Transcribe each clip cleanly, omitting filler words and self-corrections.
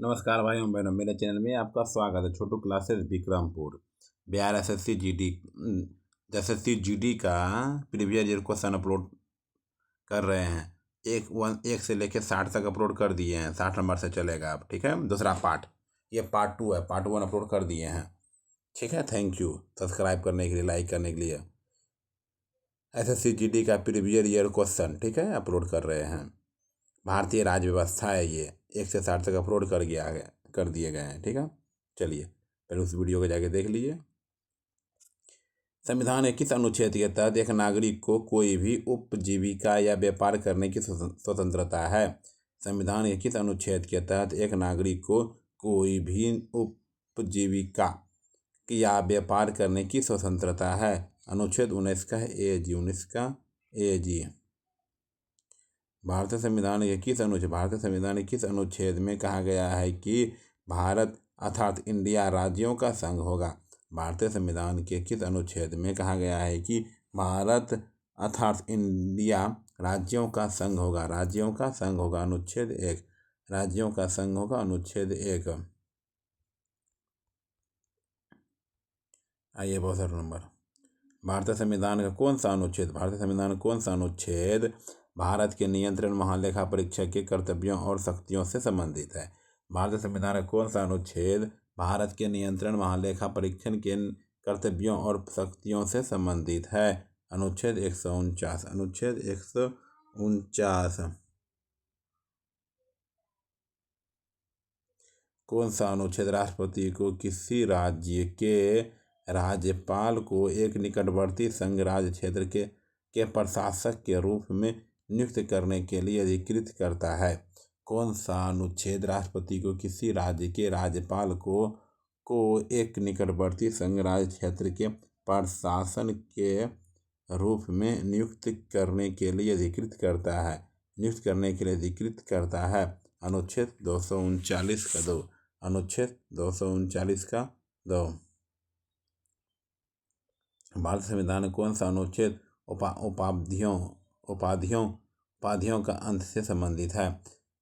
नमस्कार भाई बहनों, मेरे चैनल में आपका स्वागत है। Chhotu classes Vikrampur Bihar SSC GD का प्रीवियस ईयर क्वेश्चन अपलोड कर रहे हैं। एक से लेकर 60 तक अपलोड कर दिए हैं। 60 नंबर से चलेगा अब, ठीक है। दूसरा पार्ट, ये पार्ट 2 है। पार्ट 1 अपलोड कर दिए हैं, ठीक है। थैंक यू सब्सक्राइब करने के लिए, लाइक करने के लिए। एसएससी जीडी का प्रीवियस ईयर क्वेश्चन, ठीक है, अपलोड कर रहे हैं। भारतीय राज्य व्यवस्था है ये। 1 से 60 तक अपलोड कर दिए गए हैं, ठीक है। चलिए पहले उस वीडियो को जाके देख लीजिए। संविधान के किस अनुच्छेद के तहत एक नागरिक को कोई भी उपजीविका या व्यापार करने की स्वतंत्रता है? संविधान के किस अनुच्छेद के तहत एक नागरिक को कोई भी उपजीविका या व्यापार करने की स्वतंत्रता है? अनुच्छेद 19 का ए जी, 19 का ए जी। भारतीय संविधान के किस अनुच्छेद में कहा गया है कि भारत अर्थात इंडिया राज्यों का संघ होगा? भारतीय संविधान के किस अनुच्छेद में कहा गया है कि भारत अर्थात इंडिया राज्यों का संघ होगा? राज्यों का संघ होगा, अनुच्छेद 1। राज्यों का संघ होगा, अनुच्छेद 1। आइए बहुत सारा नंबर। भारतीय संविधान का कौन सा अनुच्छेद भारत के नियंत्रण महालेखा परीक्षक के कर्तव्यों और शक्तियों से संबंधित है? भारतीय संविधान का कौन सा अनुच्छेद भारत के नियंत्रण महालेखा परीक्षण के कर्तव्यों और शक्तियों से संबंधित है? अनुच्छेद 149। अनुच्छेद 149। कौन सा अनुच्छेद राष्ट्रपति को किसी राज्य के राज्यपाल को एक निकटवर्ती संघ राज्य क्षेत्र के प्रशासक के रूप में नियुक्त करने के लिए अधिकृत करता है? कौन सा अनुच्छेद राष्ट्रपति को किसी राज्य के राज्यपाल को एक निकटवर्ती संघ राज्य क्षेत्र के प्रशासन के रूप में नियुक्त करने के लिए अधिकृत करता है? अनुच्छेद 239 का 2। अनुच्छेद 239 का 2। भारतीय संविधान कौन सा अनुच्छेद उपाधियों का अंत से संबंधित है?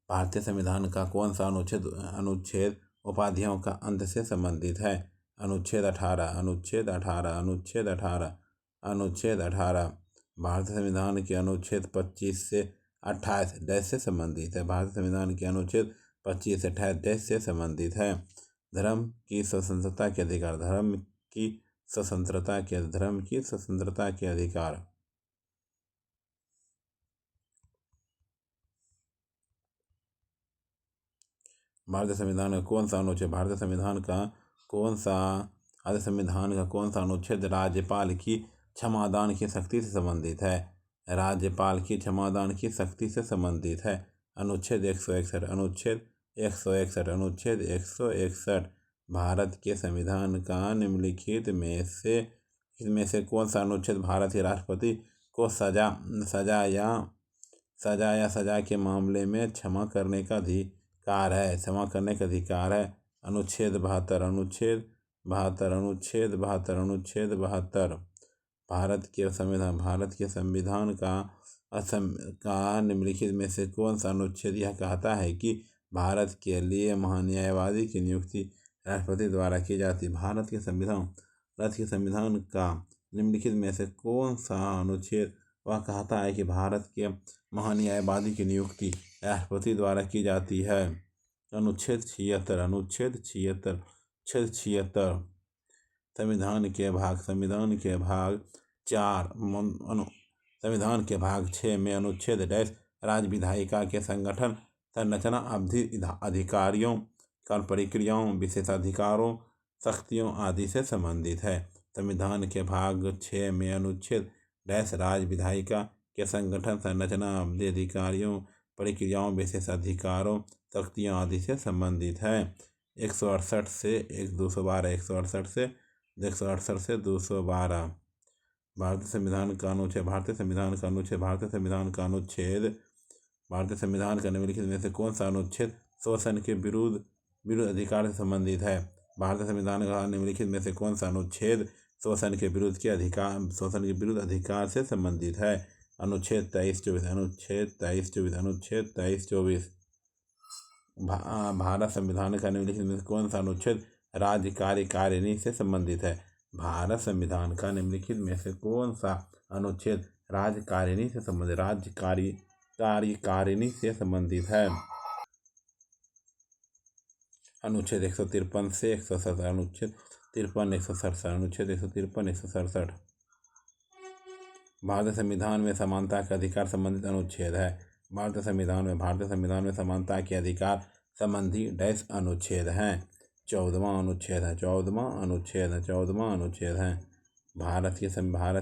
भारतीय संविधान का कौन सा अनुच्छेद उपाधियों का अंत से संबंधित है? अनुच्छेद 18। अनुच्छेद 18। अनुच्छेद 18। अनुच्छेद 18 भारतीय संविधान के अनुच्छेद 25 से 28 डैश से संबंधित है। भारतीय संविधान के अनुच्छेद 25 से 28 डैश से संबंधित है। धर्म की स्वतंत्रता के अधिकार। धर्म की स्वतंत्रता के अधिकार। भारतीय संविधान का कौन सा अनुच्छेद राज्यपाल की क्षमादान की शक्ति से संबंधित है? राज्यपाल की क्षमादान की शक्ति से संबंधित है। अनुच्छेद 161। अनुच्छेद 161। अनुच्छेद 161। भारत के संविधान का निम्नलिखित में से कौन सा अनुच्छेद भारत के राष्ट्रपति को सजा के मामले में क्षमा करने का अधिकार है? अनुच्छेद 72। अनुच्छेद 72। अनुच्छेद 72। अनुच्छेद 72। भारत के संविधान का निम्नलिखित में से कौन सा अनुच्छेद यह कहता है कि भारत के लिए महान्यायवादी की नियुक्ति राष्ट्रपति द्वारा की जाती? भारत के संविधान का निम्नलिखित में से कौन सा अनुच्छेद वह कहता है कि भारत के महान्यायवादी की नियुक्ति राष्ट्रपति द्वारा की जाती है? अनुच्छेद 76। अनुच्छेद 76। अनुच्छेद 76। संविधान के भाग 6 में अनुच्छेद डैश राज्य विधायिका के संगठन, संरचना, अवधि, अधिकारियों, कार्य प्रक्रियाओं, विशेषाधिकारों, शक्तियों आदि से संबंधित है। संविधान के भाग 6 में अनुच्छेद डैश राज्य विधायिका के संगठन, संरचना, अवधि, अधिकारियों, प्रक्रियाओं, विशेषाधिकारों, शक्तियों आदि से संबंधित है। 168 से 212। 168 से 212। भारतीय संविधान का निम्नलिखित में से कौन सा अनुच्छेद शोषण के विरुद्ध अधिकार से संबंधित है? भारतीय संविधान का निम्नलिखित में से कौन सा अनुच्छेद शोषण के विरुद्ध अधिकार से संबंधित है? अनुच्छेद 23-24। अनुच्छेद 23-24। अनुच्छेद 23-24। भारत संविधान का निम्नलिखित में से कौन सा अनुच्छेद राज्य कार्यकारिणी से संबंधित है? भारत संविधान का निम्नलिखित में से कौन सा अनुच्छेद राज्यकारिणी से संबंधित कार्यकारिणी से संबंधित है? अनुच्छेद 153 से 167, अनुच्छेद 53, 167, अनुच्छेद 153, 167। भारतीय संविधान में समानता के अधिकार संबंधित अनुच्छेद है। भारतीय संविधान में समानता के अधिकार संबंधी डैश अनुच्छेद हैं। 14वां अनुच्छेद है। 14वां अनुच्छेद है। भारत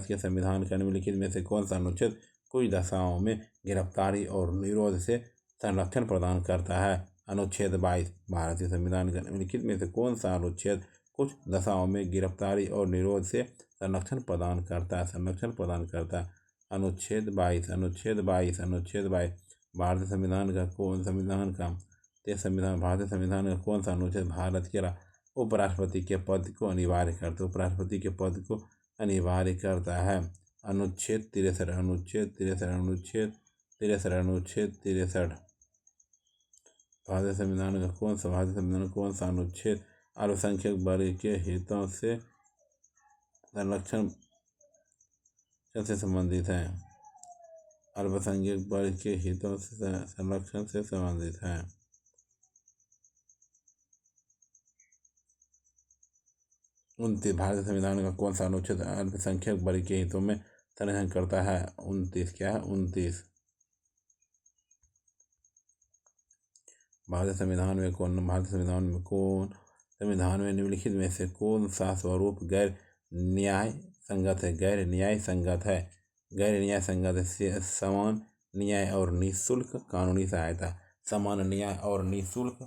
के संविधान के निम्नलिखित में से कौन सा अनुच्छेद कुछ दशाओं में गिरफ्तारी और निरोध से संरक्षण प्रदान करता है? अनुच्छेद 22। भारतीय संविधान के निम्नलिखित में से कौन सा अनुच्छेद कुछ दशाओं में गिरफ्तारी और निरोध से संरक्षण प्रदान करता है? अनुच्छेद 22। भारतीय संविधान का कौन सा अनुच्छेद भारत के उपराष्ट्रपति के पद को अनिवार्य करता है? अनुच्छेद 63। भारतीय संविधान का कौन सा अनुच्छेद अल्पसंख्यक वर्ग के हितों से संरक्षण से संबंधित है? अल्पसंख्यक वर्ग के हितों से संरक्षण से संबंधित है। 29। भारतीय संविधान का कौन सा अनुच्छेद अल्पसंख्यक वर्ग के हितों में संरक्षण करता है? 29। क्या है? 29। भारतीय संविधान में निम्नलिखित में से कौन सा स्वरूप गैर न्याय संगत है? गैर न्याय संगत है। समान न्याय और निःशुल्क कानूनी सहायता। समान न्याय और निःशुल्क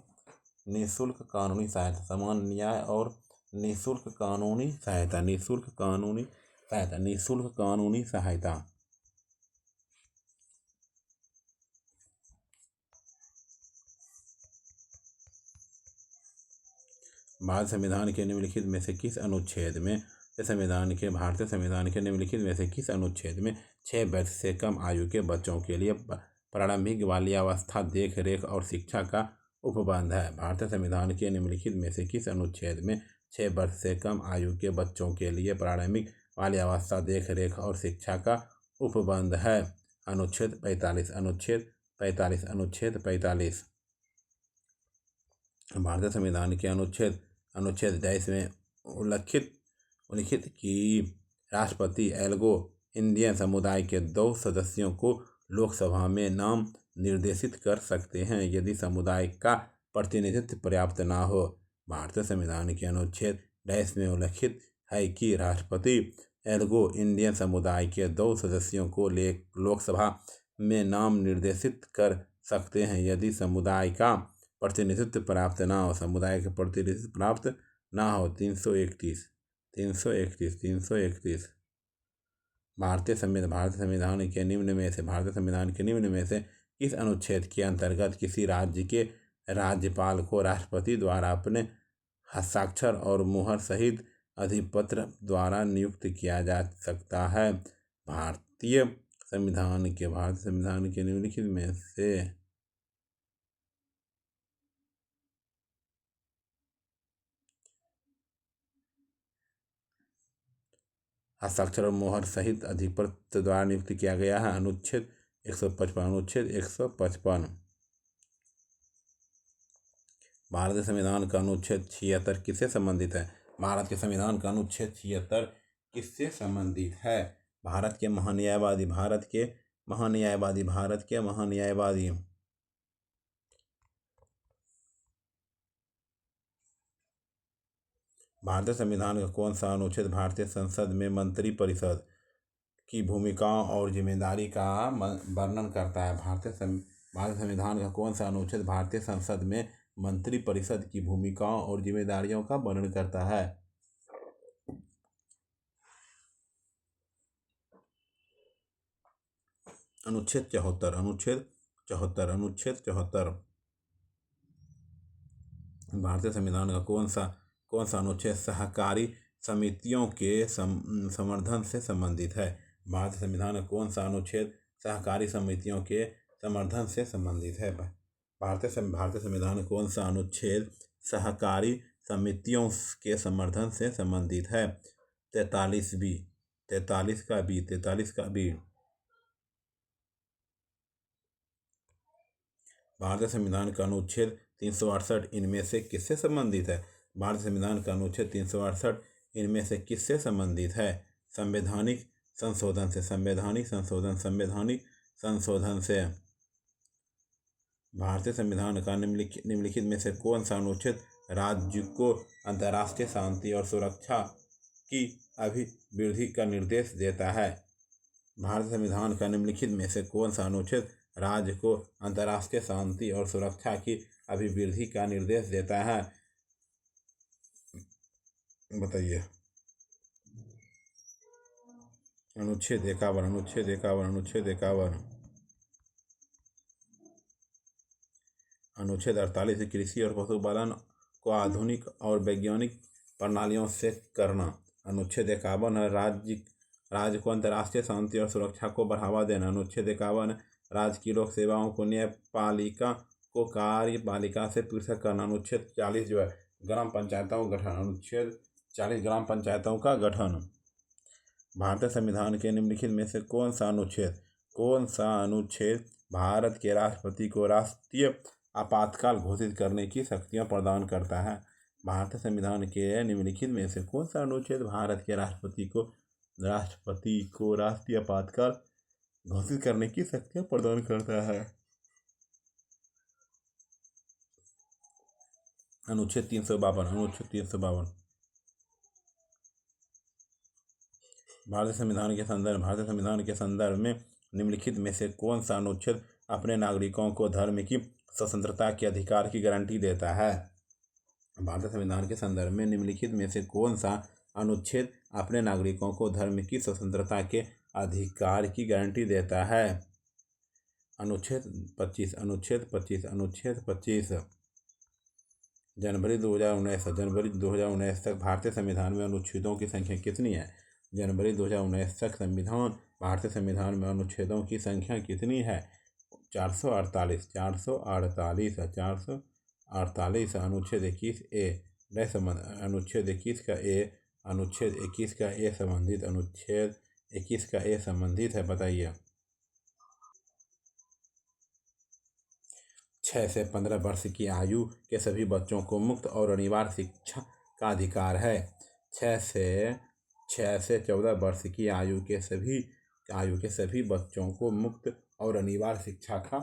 कानूनी सहायता। समान न्याय और निःशुल्क कानूनी सहायता। भारतीय संविधान के निम्नलिखित में से किस अनुच्छेद में भारतीय संविधान के निम्नलिखित में से किस अनुच्छेद में 6 वर्ष से कम आयु के बच्चों के लिए प्रारंभिक बाल्यावस्था देख रेख और शिक्षा का उपबंध है? भारतीय संविधान के निम्नलिखित में से किस अनुच्छेद में 6 वर्ष से कम आयु के बच्चों के लिए प्रारंभिक बाल्यावस्था देख रेख और शिक्षा का उपबंध है? अनुच्छेद 45। भारतीय संविधान के अनुच्छेद 23 में उल्लिखित कि राष्ट्रपति एंग्लो इंडियन समुदाय के 2 सदस्यों को लोकसभा में नाम निर्देशित कर सकते हैं यदि समुदाय का प्रतिनिधित्व पर्याप्त न हो। भारतीय संविधान के अनुच्छेद 23 में उल्लिखित है कि राष्ट्रपति एंग्लो इंडियन समुदाय के 2 सदस्यों को लोकसभा में नाम निर्देशित कर सकते हैं यदि समुदाय का प्रतिनिधित्व प्राप्त न हो। 331। भारतीय संविधान के निम्न में से किस अनुच्छेद के अंतर्गत किसी राज्य के राज्यपाल को राष्ट्रपति द्वारा अपने हस्ताक्षर और मुहर सहित अधिपत्र द्वारा नियुक्त किया जा सकता है? भारतीय संविधान के निम्नलिखित में से हस्ताक्षर और मोहर सहित अधिपत्र द्वारा नियुक्त किया गया है? अनुच्छेद 155। भारतीय संविधान का अनुच्छेद 76 किससे संबंधित है? भारत के संविधान का अनुच्छेद 76 किससे संबंधित है? भारत के महान्यायवादी। भारतीय संविधान का कौन सा अनुच्छेद भारतीय संसद में मंत्रिपरिषद की भूमिकाओं और जिम्मेदारी का वर्णन करता है? भारतीय संविधान का कौन सा अनुच्छेद भारतीय संसद में मंत्रिपरिषद की भूमिकाओं और जिम्मेदारियों का वर्णन करता है? अनुच्छेद 74। भारतीय संविधान का कौन सा अनुच्छेद सहकारी समितियों के समर्थन से संबंधित है? भारतीय संविधान का कौन सा अनुच्छेद सहकारी समितियों के समर्थन से संबंधित है? भारतीय संविधान कौन सा अनुच्छेद सहकारी समितियों के समर्थन से संबंधित है? 43 का बी। भारतीय संविधान का अनुच्छेद 368 इनमें से किससे संबंधित है? भारतीय संविधान का अनुच्छेद 368 इनमें से किससे संबंधित है? संवैधानिक संशोधन से। भारतीय संविधान का निम्नलिखित में से कौन सा अनुच्छेद राज्य को अंतर्राष्ट्रीय शांति और सुरक्षा की अभिवृद्धि का निर्देश देता है? भारतीय संविधान का निम्नलिखित में से कौन सा अनुच्छेद राज्य को अंतर्राष्ट्रीय शांति और सुरक्षा की अभिवृद्धि का निर्देश देता है? बताइए। अनुच्छेद 51। अनुच्छेद 48 कृषि और पशुपालन को आधुनिक और वैज्ञानिक प्रणालियों से करना। अनुच्छेद 51 है राज्य को अंतर्राष्ट्रीय शांति और सुरक्षा को बढ़ावा देना। अनुच्छेद 51 राज्य की लोक सेवाओं को न्यायपालिका को कार्यपालिका से पृथक करना। अनुच्छेद 40 जो है ग्राम पंचायतों का गठन। अनुच्छेद 40 ग्राम पंचायतों का गठन। भारतीय संविधान के निम्नलिखित में से कौन सा अनुच्छेद भारत के राष्ट्रपति को राष्ट्रीय आपातकाल घोषित करने की शक्तियां प्रदान करता है? भारतीय संविधान के निम्नलिखित में से कौन सा अनुच्छेद भारत के राष्ट्रपति को राष्ट्रीय आपातकाल घोषित करने की शक्तियां प्रदान करता है? अनुच्छेद 352। भारतीय संविधान के संदर्भ में निम्नलिखित में से कौन सा अनुच्छेद अपने नागरिकों को धर्म की स्वतंत्रता के अधिकार की गारंटी देता है? भारतीय संविधान के संदर्भ में निम्नलिखित में से कौन सा अनुच्छेद अपने नागरिकों को धर्म की स्वतंत्रता के अधिकार की गारंटी देता है? अनुच्छेद 25। जनवरी 2019 तक भारतीय संविधान में अनुच्छेदों की संख्या कितनी है? जनवरी 2019 तक भारतीय संविधान में अनुच्छेदों की संख्या कितनी है? 448। अनुच्छेद 21 का ए संबंधित है। बताइए। 6 से 15 वर्ष की आयु के सभी बच्चों को मुफ्त और अनिवार्य शिक्षा का अधिकार है। 6 से 14 वर्ष की आयु के सभी बच्चों को मुफ्त और अनिवार्य शिक्षा का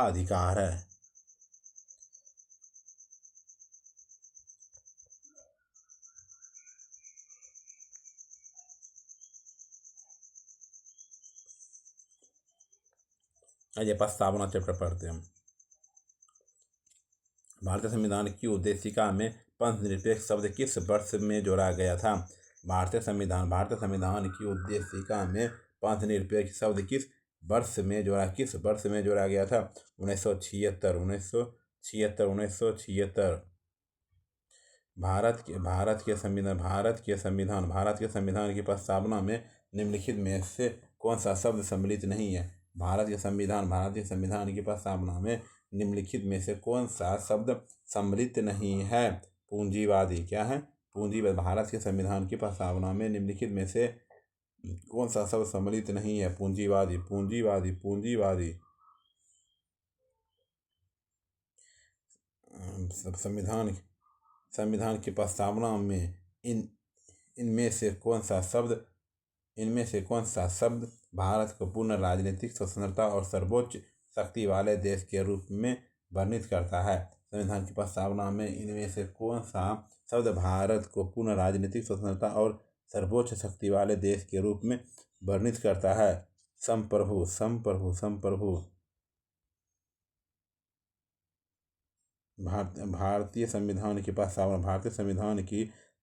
अधिकार है। आइए प्रस्तावना चैप्टर पढ़ते हैं। भारतीय संविधान की उद्देशिका में पंथनिरपेक्ष शब्द किस वर्ष में जोड़ा गया था? भारतीय संविधान की उद्देशिका में पंथनिरपेक्ष शब्द किस वर्ष में जोड़ा गया था? 1976। भारत के संविधान की प्रस्तावना में निम्नलिखित में से कौन सा शब्द सम्मिलित नहीं है? भारतीय संविधान की प्रस्तावना में निम्नलिखित में से कौन सा शब्द सम्मिलित नहीं है? पूंजीवादी। क्या है? पूंजीवादी। भारत के संविधान की प्रस्तावना में निम्नलिखित में से कौन सा शब्द सम्मिलित नहीं है? पूंजीवादी। संविधान की प्रस्तावना में इनमें से कौन सा शब्द भारत को पूर्ण राजनीतिक स्वतंत्रता और सर्वोच्च शक्ति वाले देश के रूप में वर्णित करता है? संविधान की प्रस्तावना में इनमें से कौन सा शब्द भारत को पूर्ण राजनीतिक स्वतंत्रता और सर्वोच्च शक्ति वाले देश के रूप में वर्णित करता है? संप्रभु। भारतीय संविधान की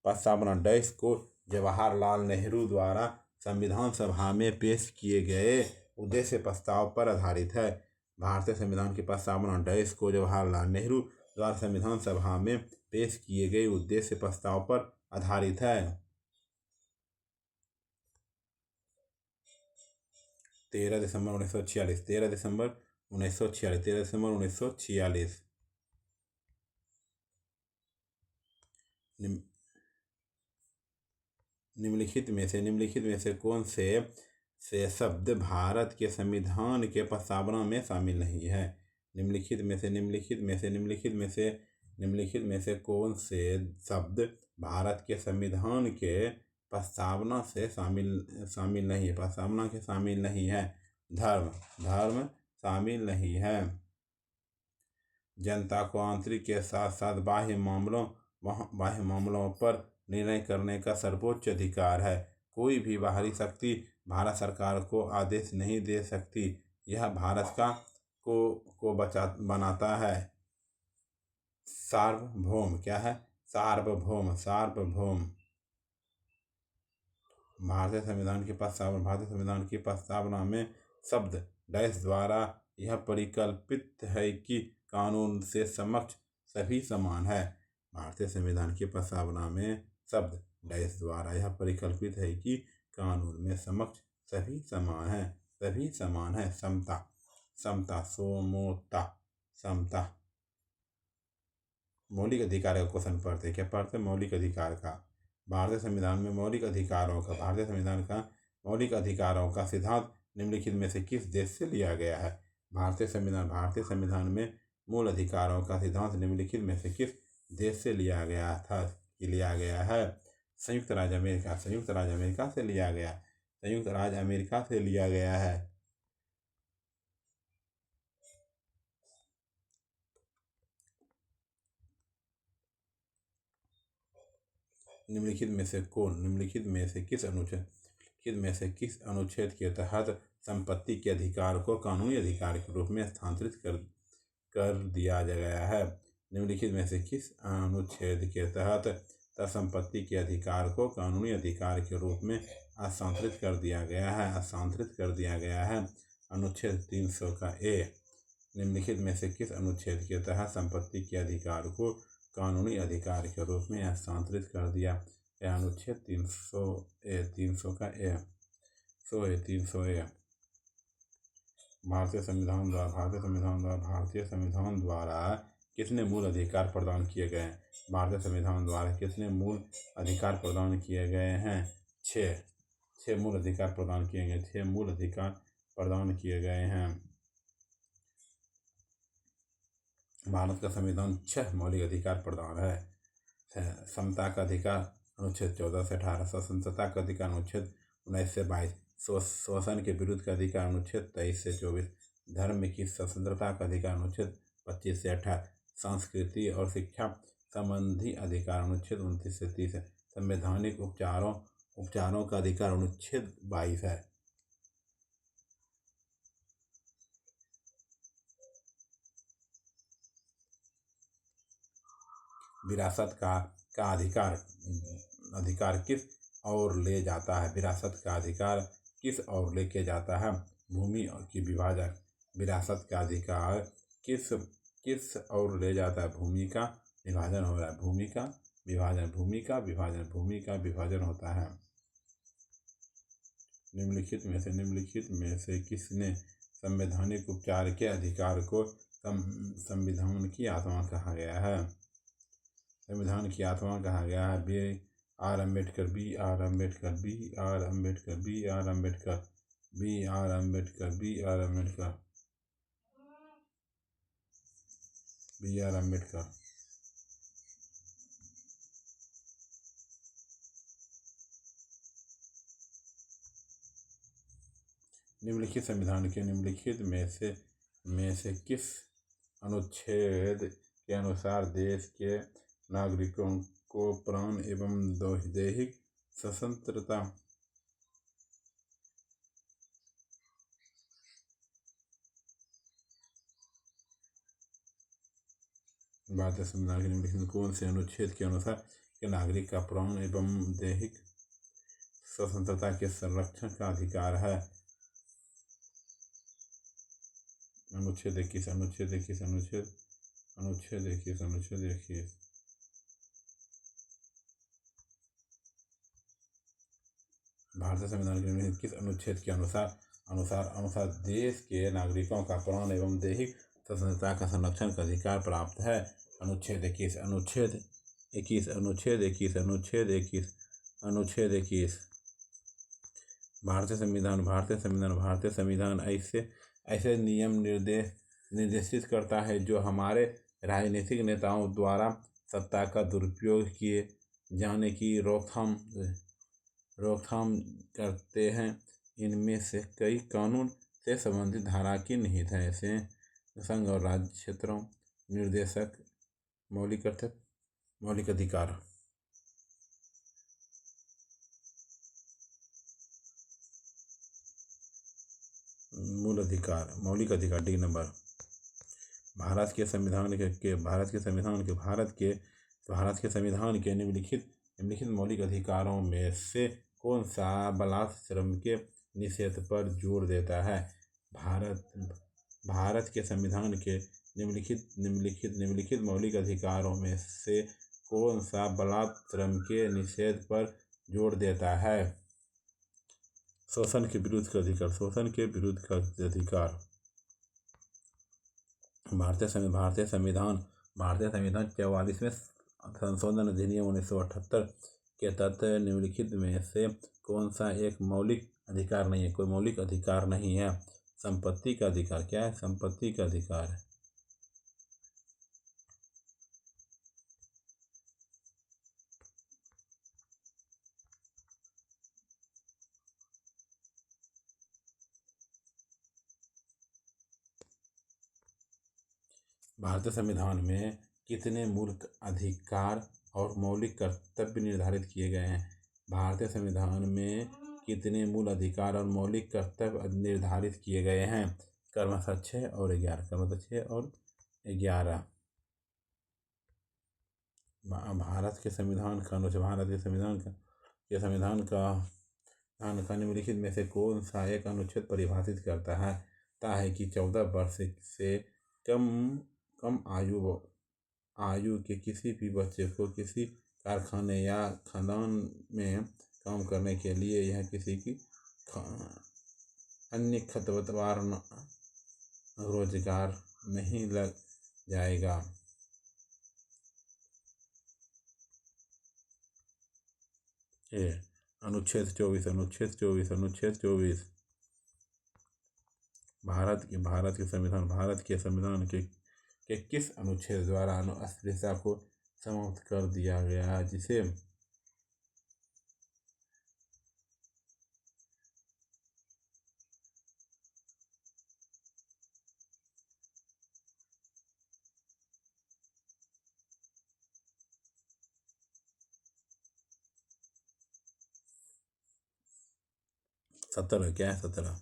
प्रस्तावना डैश को जवाहरलाल नेहरू द्वारा संविधान सभा में पेश किए गए उद्देश्य प्रस्ताव पर आधारित है। भारतीय संविधान की प्रस्तावना डैश को जवाहरलाल नेहरू द्वारा संविधान सभा में पेश किए गए उद्देश्य प्रस्ताव पर आधारित है। 13 दिसंबर 1946, 13 दिसंबर 1946। निम्नलिखित में से कौन से शब्द भारत के संविधान के प्रस्तावना में शामिल नहीं है? निम्नलिखित में से कौन से शब्द भारत के संविधान के प्रस्तावना से शामिल नहीं है? प्रस्तावना के शामिल नहीं है। धर्म शामिल नहीं है। जनता को आंतरिक के साथ साथ बाह्य मामलों पर निर्णय करने का सर्वोच्च अधिकार है। कोई भी बाहरी शक्ति भारत सरकार को आदेश नहीं दे सकती। यह भारत को बनाता है सार्वभौम। क्या है? सार्वभौम। भारतीय संविधान की प्रस्तावना में शब्द डैश द्वारा यह परिकल्पित है कि कानून से समक्ष सभी समान है। भारतीय संविधान की प्रस्तावना में शब्द डैश द्वारा यह परिकल्पित है कि कानून में समक्ष सभी समान है। समता, समता। मौलिक अधिकार का क्वेश्चन पढ़ते। क्या पढ़ते? मौलिक अधिकार का। भारतीय संविधान का मौलिक अधिकारों का सिद्धांत निम्नलिखित में से किस देश से लिया गया है? भारतीय संविधान में मूल अधिकारों का सिद्धांत निम्नलिखित में से किस देश से लिया गया है? संयुक्त राज्य अमेरिका से लिया गया है। निम्नलिखित में से किस अनुच्छेद के तहत संपत्ति के अधिकार को कानूनी अधिकार के रूप में स्थानांतरित कर दिया गया है? निम्नलिखित में से किस अनुच्छेद के तहत संपत्ति के अधिकार को कानूनी अधिकार के रूप में स्थानांतरित कर दिया गया है? अनुच्छेद 300 का ए। निम्नलिखित में से किस अनुच्छेद के तहत संपत्ति के अधिकार को कानूनी अधिकार के रूप में स्थानांतरित कर दिया? अनुच्छेद 300 का ए। 300 ए। भारतीय संविधान द्वारा कितने मूल अधिकार प्रदान किए गए हैं? भारतीय संविधान द्वारा कितने मूल अधिकार प्रदान किए गए हैं? 6 मूल अधिकार प्रदान किए गए। 6 मूल अधिकार प्रदान किए गए हैं। भारत का संविधान 6 मौलिक अधिकार प्रदान है। समता का अधिकार अनुच्छेद 14 से 18, स्वतंत्रता का अधिकार अनुच्छेद 19 से 22, शोषण के विरुद्ध का अधिकार अनुच्छेद 23 से 24, धर्म की स्वतंत्रता का अधिकार अनुच्छेद 25 से 28, संस्कृति और शिक्षा संबंधी अधिकार अनुच्छेद 29 से 30 है। संवैधानिक उपचारों का अधिकार अनुच्छेद 22 है। विरासत का अधिकार किस और ले जाता है? विरासत का अधिकार किस और लेके जाता है? भूमि की विभाजन। विरासत का अधिकार किस और ले जाता है? भूमि का विभाजन हो रहा है। भूमि का विभाजन होता है। निम्नलिखित में से किसने संवैधानिक उपचार के अधिकार को संविधान की आत्मा कहा गया है? संविधान की आत्मा कहा गया है। B.R. अम्बेडकर। निम्नलिखित संविधान के में से किस अनुच्छेद के अनुसार देश के नागरिकों को प्राण एवं दैहिक स्वतंत्रता भारतीय संविधान के निम्नलिखित कौन से अनुच्छेद के अनुसार के नागरिक का प्राण एवं दैहिक स्वतंत्रता के संरक्षण का अधिकार है? अनुच्छेद 21। भारतीय संविधान के निम्नलिखित किस अनुच्छेद के अनुसार अनुसार अनुसार देश के नागरिकों का प्राण एवं दैहिक स्वतंत्रता का संरक्षण का अधिकार प्राप्त है। अनुच्छेद 21 अनुच्छेद 21 अनुच्छेद 21 अनुच्छेद 21 अनुच्छेद 21 भारतीय संविधान ऐसे ऐसे नियम निर्देशित करता है जो हमारे राजनीतिक नेताओं द्वारा सत्ता का दुरुपयोग किए जाने की रोकथाम करते हैं। इनमें से कई कानून से संबंधित धारा की निहित है। ऐसे संघ और राज्य क्षेत्रों निर्देशक मौलिक अधिकार। मौलिक अधिकार डी नंबर। भारत के संविधान के निम्नलिखित मौलिक अधिकारों में से कौन सा बाल श्रम के निषेध पर जोर देता है? भारत के संविधान के निम्नलिखित मौलिक अधिकारों में से कौन सा बाल श्रम के निषेध पर जोर देता है? शोषण के विरुद्ध का अधिकार। भारतीय संविधान 44वें संशोधन अधिनियम 1978 के तहत निम्नलिखित में से कौन सा एक मौलिक अधिकार नहीं है? कोई मौलिक अधिकार नहीं है। संपत्ति का अधिकार। क्या है? संपत्ति का अधिकार है। भारतीय संविधान में कितने मूल अधिकार और मौलिक कर्तव्य निर्धारित किए गए हैं? भारतीय संविधान में कितने मूल अधिकार और मौलिक कर्तव्य निर्धारित किए गए हैं? क्रमशः 6 और 11। भारत के संविधान का निम्नलिखित में से कौन सा एक अनुच्छेद परिभाषित करता है कि 14 वर्ष से कम आयु के किसी भी बच्चे को किसी कारखाने या खदान में काम करने के लिए यह किसी की अन्य खतरदार रोजगार नहीं लग जाएगा। अनुच्छेद 24 भारत के संविधान के किस अनुच्छेद द्वारा अस्पृश्यता को समाप्त कर दिया गया, जिसे सत्रह। क्या है? 17।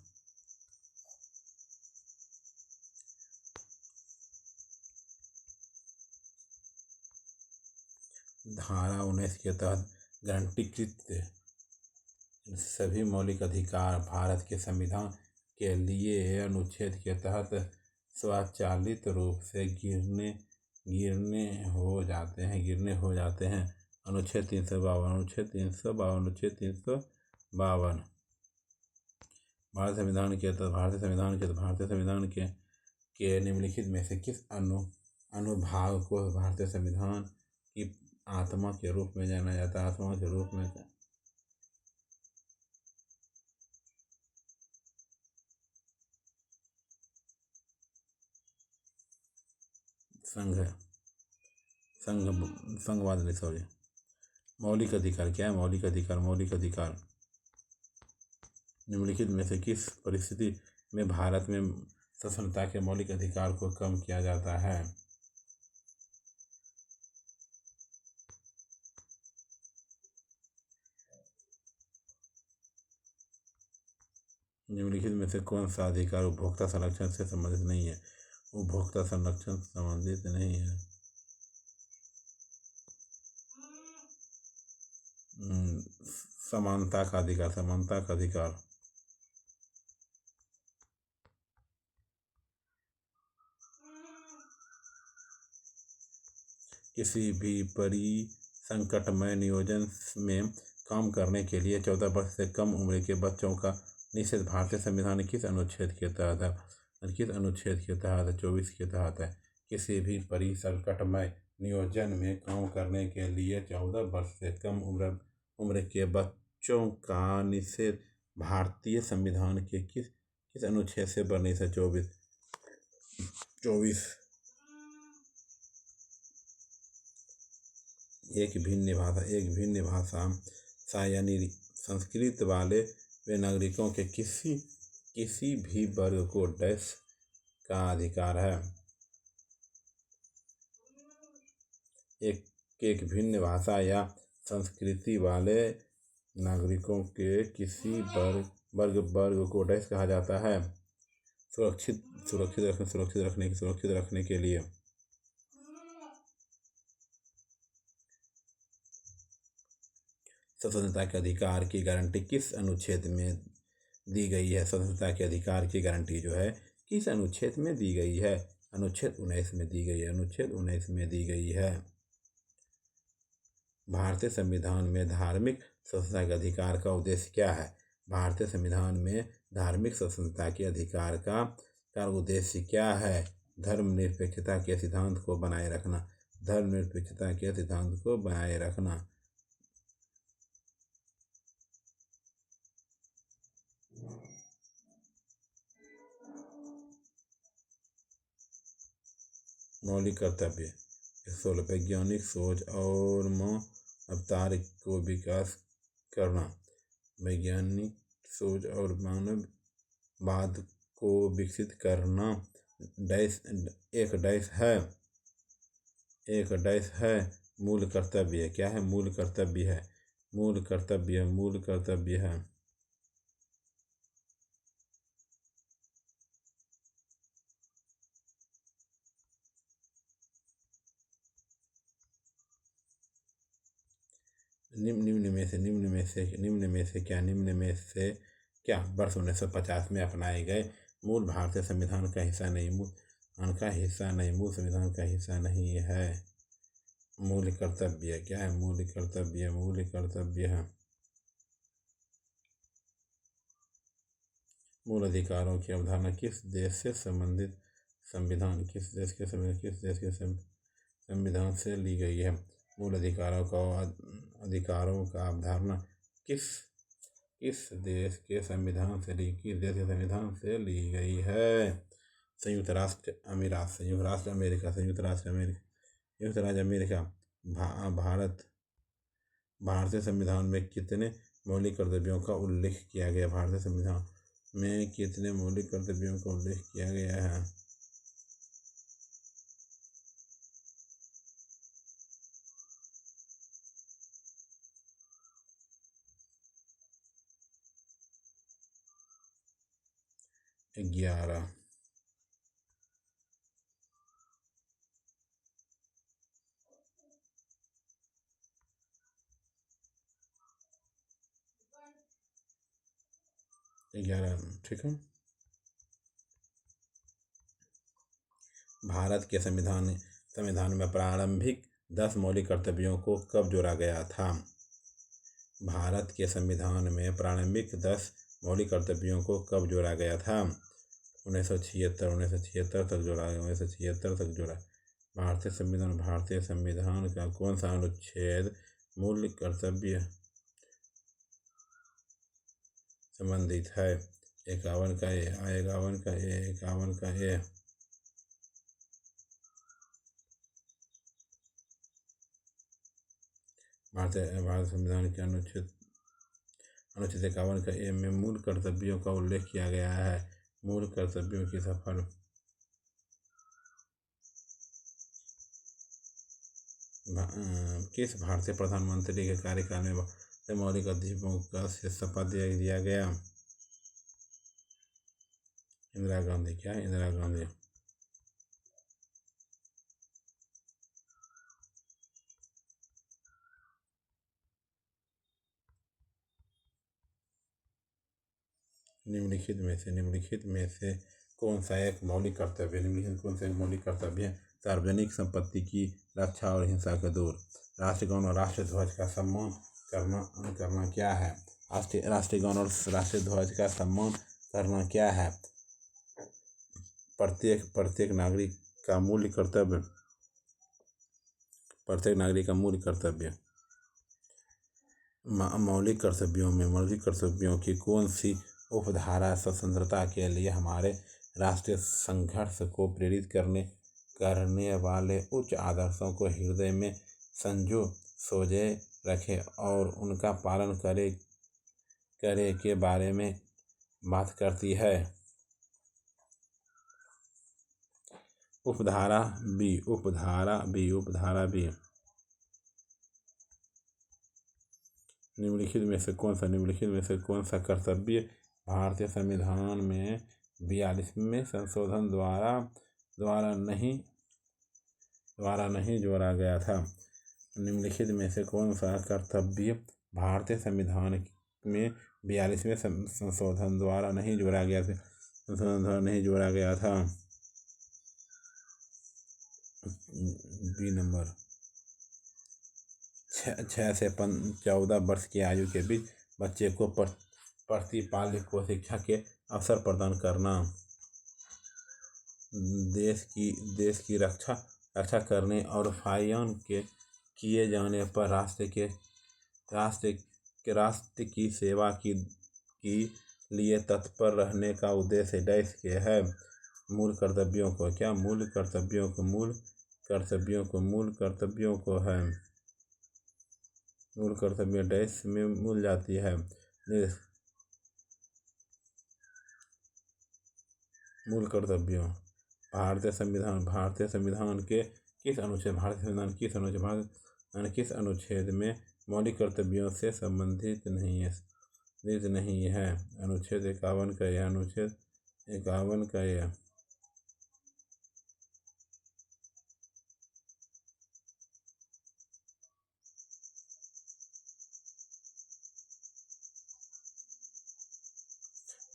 धारा 19 के तहत गारंटीकृत सभी मौलिक अधिकार भारत के संविधान के लिए अनुच्छेद के तहत स्वचालित रूप से गिरने हो जाते हैं। अनुच्छेद 352। भारतीय संविधान के निम्नलिखित में से किस अनुभाग को भारतीय संविधान की आत्मा के रूप में जाना जाता है? आत्मा के रूप में संघवाद नहीं, सॉरी। मौलिक अधिकार। क्या है? मौलिक अधिकार निम्नलिखित में से किस परिस्थिति में भारत में स्वतंत्रता के मौलिक अधिकार को कम किया जाता है? निम्नलिखित में से कौन सा अधिकार उपभोक्ता संरक्षण से संबंधित नहीं है? उपभोक्ता संरक्षण संबंधित नहीं है। समानता का अधिकार। किसी भी परिसंकटमय नियोजन में काम करने के लिए 14 वर्ष से कम उम्र के बच्चों का निषेध भारतीय संविधान किस अनुच्छेद के तहत है? किस अनुच्छेद के तहत? 24 के तहत है। किसी भी परिसंकटमय नियोजन में काम करने के लिए 14 वर्ष से कम उम्र के बच्चों का निषेध भारतीय संविधान के किस अनुच्छेद से वर्णित है? 24। एक भिन्न भाषा यानी संस्कृत वाले वे नागरिकों के किसी भी वर्ग को डैश का अधिकार है। एक भिन्न भाषा या संस्कृति वाले नागरिकों के किसी वर्ग को डैश कहा जाता है। सुरक्षित रखने के लिए। स्वतंत्रता के अधिकार की गारंटी किस अनुच्छेद में दी गई है? स्वतंत्रता के अधिकार की गारंटी जो है किस अनुच्छेद में दी गई है? अनुच्छेद 19 में दी गई है। अनुच्छेद 19 में दी गई है। भारतीय संविधान में धार्मिक स्वतंत्रता के अधिकार का उद्देश्य क्या है? भारतीय संविधान में धार्मिक स्वतंत्रता के अधिकार का उद्देश्य क्या है? धर्मनिरपेक्षता के सिद्धांत को बनाए रखना। धर्मनिरपेक्षता के सिद्धांत को बनाए रखना। मौलिक कर्तव्य 16 वैज्ञानिक सोच और मानवता को विकास करना। वैज्ञानिक सोच और मानववाद को विकसित करना। एक डैश है मूल कर्तव्य। क्या है? मूल कर्तव्य है। मूल कर्तव्य है। निम्न में से क्या वर्ष 1950 में अपनाए गए मूल भारतीय संविधान का हिस्सा नहीं? मूल संविधान का हिस्सा नहीं है। मूल कर्तव्य क्या है? मूल कर्तव्य है। मूल अधिकारों की अवधारणा किस देश से संबंधित संविधान किस देश के संविधान से ली गई है? मूल अधिकारों का अवधारणा किस देश के संविधान से ली गई है? संयुक्त राज्य अमेरिका। भारतीय संविधान में कितने मौलिक कर्तव्यों का उल्लेख किया गया? भारतीय संविधान में कितने मौलिक कर्तव्यों का उल्लेख किया गया है? ग्यारह। ठीक है। भारत के संविधान में प्रारंभिक 10 मौलिक कर्तव्यों को कब जोड़ा गया था? भारत के संविधान में प्रारंभिक 10 मौलिक कर्तव्यों को कब जोड़ा गया था? 1976 तक जोड़ा। भारतीय संविधान का कौन सा अनुच्छेद मौलिक कर्तव्य संबंधित है? 51 का ए। भारत संविधान के अनुच्छेद 51 का ए में मूल कर्तव्यों का उल्लेख किया गया है। मूल कर्तव्यों की सफल किस भारतीय प्रधानमंत्री के कार्यकाल में मौलिक अधिकारों का शपथ दिया गया? इंदिरा गांधी। क्या है? इंदिरा गांधी। निम्नलिखित में से कौन सा एक मौलिक कर्तव्य है? सार्वजनिक संपत्ति की रक्षा और हिंसा का दूर। राष्ट्रगान और राष्ट्र ध्वज का सम्मान करना क्या है? राष्ट्रीय गान और राष्ट्रीय ध्वज का सम्मान करना क्या है? प्रत्येक नागरिक का मूल्य कर्तव्य। प्रत्येक नागरिक का मूल्य कर्तव्य। मौलिक कर्तव्यों की कौन सी उपधारा स्वतंत्रता के लिए हमारे राष्ट्रीय संघर्ष को प्रेरित करने वाले उच्च आदर्शों को हृदय में सोजे रखे और उनका पालन करे के बारे में बात करती है? उपधारा बी। निम्नलिखित में से कौन सा कर्तव्य भारतीय संविधान में 42वें संशोधन द्वारा नहीं जोड़ा गया था? निम्नलिखित में से कौन सा कर्तव्य भारतीय संविधान में 42वें संशोधन द्वारा नहीं जोड़ा गया था? B number. 6 से 14 वर्ष की आयु के बीच बच्चे को प्रतिपाल्य को शिक्षा के अवसर प्रदान करना। देश की रक्षा करने और फायन के किए जाने पर राष्ट्र की सेवा की लिए तत्पर रहने का उद्देश्य डैश के है? मूल कर्तव्यों को क्या? मूल कर्तव्यों को है। मूल कर्तव्य डैश में मूल जाती है। मूल कर्तव्यों। भारतीय संविधान के किस अनुच्छेद में मौलिक कर्तव्यों से संबंधित नहीं है? अनुच्छेद 51 का यह। अनुच्छेद 51 का यह।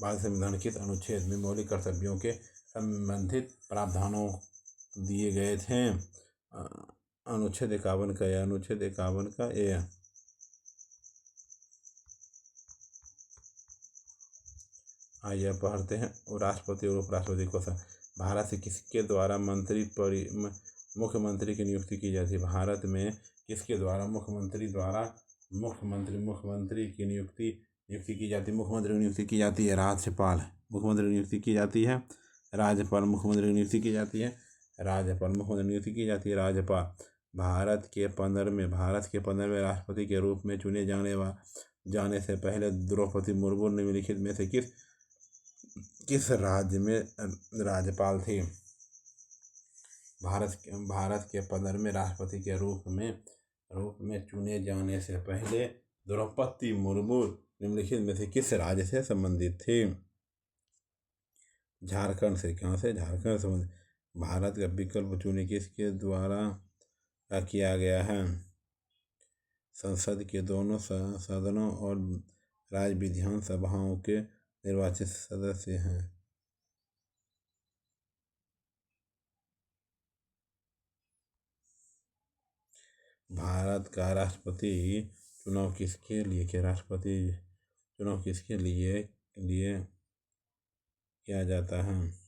भारतीय संविधान किस अनुच्छेद में मौलिक कर्तव्यों के संबंधित प्रावधानों दिए गए थे? अनुच्छेद 51 का यह। अनुच्छेद 51 का यह। आइए पढ़ते हैं। राष्ट्रपति और उपराष्ट्रपति को भारत से किसके द्वारा मुख्यमंत्री की नियुक्ति की जाती है? भारत में किसके द्वारा मुख्यमंत्री की नियुक्ति की जाती है? मुख्यमंत्री की नियुक्ति की जाती है राज्यपाल। मुख्यमंत्री की नियुक्ति की जाती है राज्यपाल। मुख्यमंत्री की नियुक्ति की जाती है राज्यपाल। मुख्यमंत्री नियुक्ति की जाती है राज्यपाल। भारत के 15वें राष्ट्रपति के रूप में चुने जाने से पहले द्रौपदी मुर्मू निम्नलिखित में से किस राज्य में राज्यपाल थी? भारत के 15वें राष्ट्रपति के रूप में चुने जाने से पहले द्रौपदी मुर्मू निम्नलिखित में से किस राज्य से संबंधित थी? झारखंड से। कहाँ से? झारखंड से। भारत का विकल्प चुने किसके द्वारा किया गया है? संसद के दोनों सदनों और राज्य विधानसभाओं के निर्वाचित सदस्य हैं। भारत का राष्ट्रपति चुनाव किसके लिए किया जाता है?